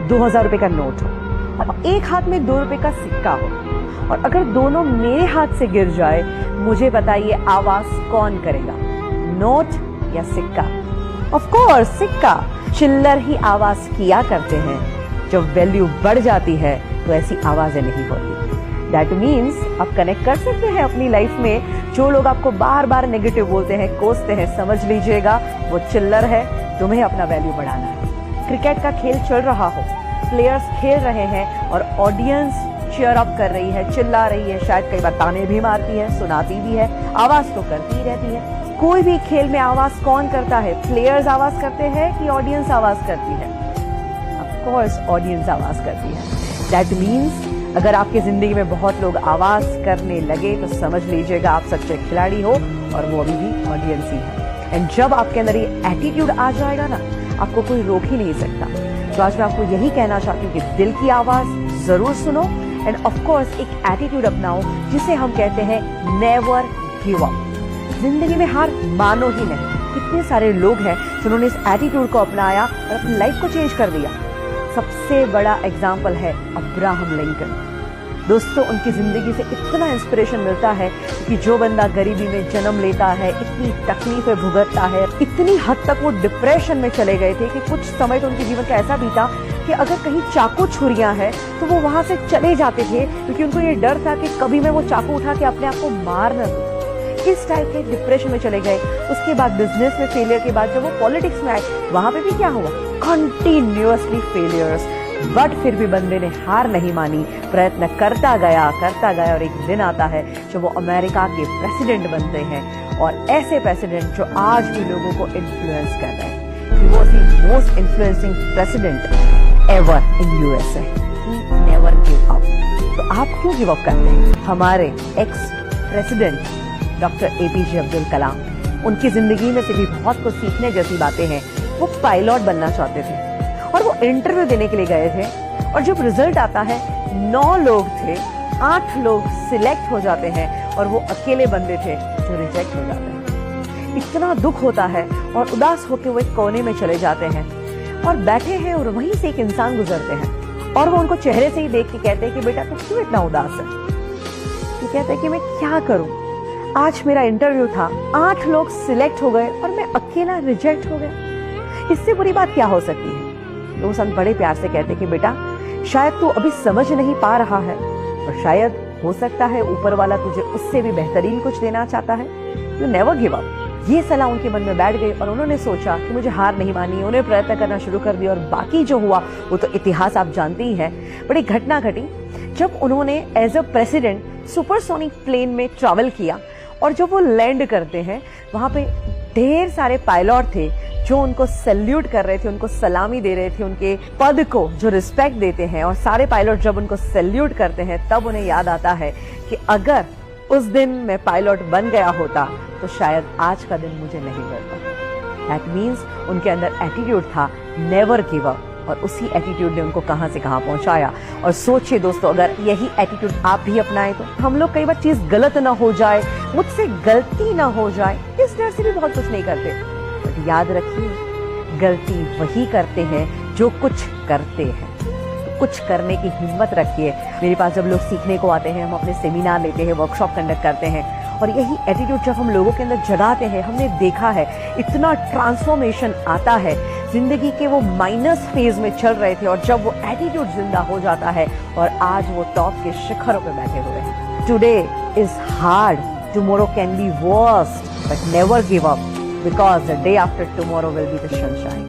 2000 रुपए का नोट हो और एक हाथ में 2 रुपए का सिक्का हो, और अगर दोनों मेरे हाथ से गिर जाए, मुझे बताइए आवाज कौन करेगा, नोट या सिक्का? ऑफ कोर्स सिक्का। चिल्लर ही आवाज किया करते हैं। जब वैल्यू बढ़ जाती है तो ऐसी आवाजें नहीं होती। दैट मीन्स आप कनेक्ट कर सकते हैं अपनी लाइफ में। जो लोग आपको बार बार नेगेटिव बोलते हैं, कोसते हैं, समझ लीजिएगा वो चिल्लर है। तुम्हें अपना वैल्यू बढ़ाना है। क्रिकेट का खेल चल रहा हो, प्लेयर्स खेल रहे हैं और ऑडियंस चीयर अप कर रही है, चिल्ला रही है, शायद कई बार ताने भी मारती है, सुनाती भी है, आवाज तो करती ही रहती है। कोई भी खेल में आवाज कौन करता है? प्लेयर्स आवाज करते हैं कि ऑडियंस आवाज करती है? ऑफ कोर्स ऑडियंस आवाज करती है। दैट मीन्स अगर आपकी जिंदगी में बहुत लोग आवाज करने लगे तो समझ लीजिएगा आप सच्चे खिलाड़ी हो, और वो अभी भी ऑडियंस ही है। एंड जब आपके अंदर ये एटीट्यूड आ जाएगा ना, आपको कोई रोक ही नहीं सकता। तो आज मैं आपको यही कहना चाहती हूँ कि दिल की आवाज जरूर सुनो, एंड ऑफ कोर्स एक एटीट्यूड अपनाओ जिसे हम कहते हैं नेवर गिव अप। जिंदगी में हार मानो ही नहीं। कितने सारे लोग हैं जिन्होंने इस एटीट्यूड को अपनाया और अपनी लाइफ को चेंज कर दिया। सबसे बड़ा एग्जाम्पल है अब्राहम लिंकन। दोस्तों, उनकी जिंदगी से इतना इंस्पिरेशन मिलता है कि जो बंदा गरीबी में जन्म लेता है, इतनी तकलीफें भुगतता है, इतनी हद तक वो डिप्रेशन में चले गए थे कि कुछ समय तो उनके जीवन का ऐसा बीता कि अगर कहीं चाकू छुरियां हैं तो वो वहां से चले जाते थे, क्योंकि उनको ये डर था कि कभी मैं वो चाकू उठा के अपने आप को मार न दूं। इस टाइप के डिप्रेशन में चले गए। उसके बाद बिजनेस में फेलियर के बाद जब वो पॉलिटिक्स में आए, वहां पे भी क्या हुआ? Continuously failures. बट फिर भी बंदे ने हार नहीं मानी, प्रयत्न करता गया और एक दिन आता है जब वो अमेरिका के प्रेसिडेंट बनते हैं, और ऐसे प्रेसिडेंट जो आज भी लोगों को इन्फ्लुएंस कर रहे हैं। He was the most influencing president ever in USA. He never give up. तो आप क्यों गिव अप करते हैं? हमारे ex president doctor APJ Abdul Kalam, उनकी जिंदगी में से भी बहुत कुछ सीखने जैसी बातें हैं। वो पायलट बनना चाहते थे और वो इंटरव्यू देने के लिए गए थे, और जब रिजल्ट आता है 9 लोग थे, 8 लोग सिलेक्ट हो जाते हैं और वो अकेले बंदे थे जो रिजेक्ट हो जाते हैं। इतना दुख होता है और उदास होकर वो एक कोने में चले जाते हैं और बैठे हैं, और वहीं से एक इंसान गुजरते हैं और वो उनको चेहरे से ही देख के कहते हैं कि बेटा तू क्यों इतना उदास है? वो कहते हैं कि मैं क्या करूं, आज मेरा इंटरव्यू था, 8 लोग सिलेक्ट हो गए और मैं अकेला रिजेक्ट हो गया। इससे बुरी बात क्या हो सकती है? तो संत बड़े प्यार से कहते कि बेटा शायद तू अभी समझ नहीं पा रहा है, और शायद हो सकता है ऊपर वाला तुझे उससे भी बेहतरीन कुछ देना चाहता है। You never give up. ये सलाह उनके मन में बैठ गई और उन्होंने सोचा कि मुझे हार नहीं मानी। उन्हें प्रयत्न करना शुरू कर दिया, और बाकी जो हुआ वो तो इतिहास आप जानती ही है। बड़ी घटना घटी जब उन्होंने as a president supersonic plane में ट्रैवल किया, और जब वो लैंड करते हैं वहां पे ढेर सारे पायलट थे जो उनको सैल्यूट कर रहे थे, उनको सलामी दे रहे थे, उनके पद को जो रिस्पेक्ट देते हैं। और सारे पायलट जब उनको सैल्यूट करते हैं तब उन्हें याद आता है कि अगर उस दिन मैं पायलट बन गया होता तो शायद आज का दिन मुझे नहीं मिलता। दैट मीन्स उनके अंदर एटीट्यूड था नेवर गिव अप, और उसी एटीट्यूड ने उनको कहां से कहां पहुंचाया। और सोचिए दोस्तों, अगर यही एटीट्यूड आप भी अपनाएं तो हम लोग कई बार चीज गलत ना हो जाए, मुझसे गलती ना हो जाए, इस डर से भी बहुत कुछ नहीं करते। बट याद रखिए, गलती वही करते हैं जो कुछ करते हैं। तो कुछ करने की हिम्मत रखिए। मेरे पास जब लोग सीखने को आते हैं, हम अपने सेमिनार लेते हैं, वर्कशॉप कंडक्ट करते हैं, और यही एटीट्यूड जब हम लोगों के अंदर जगाते हैं, हमने देखा है इतना ट्रांसफॉर्मेशन आता है। जिंदगी के वो माइनस फेज में चल रहे थे, और जब वो एटीट्यूड जिंदा हो जाता है, और आज वो टॉप के शिखरों पे बैठे हुए हैं। Today is hard, tomorrow can be worst, but never give up, because the day after tomorrow will be the sunshine.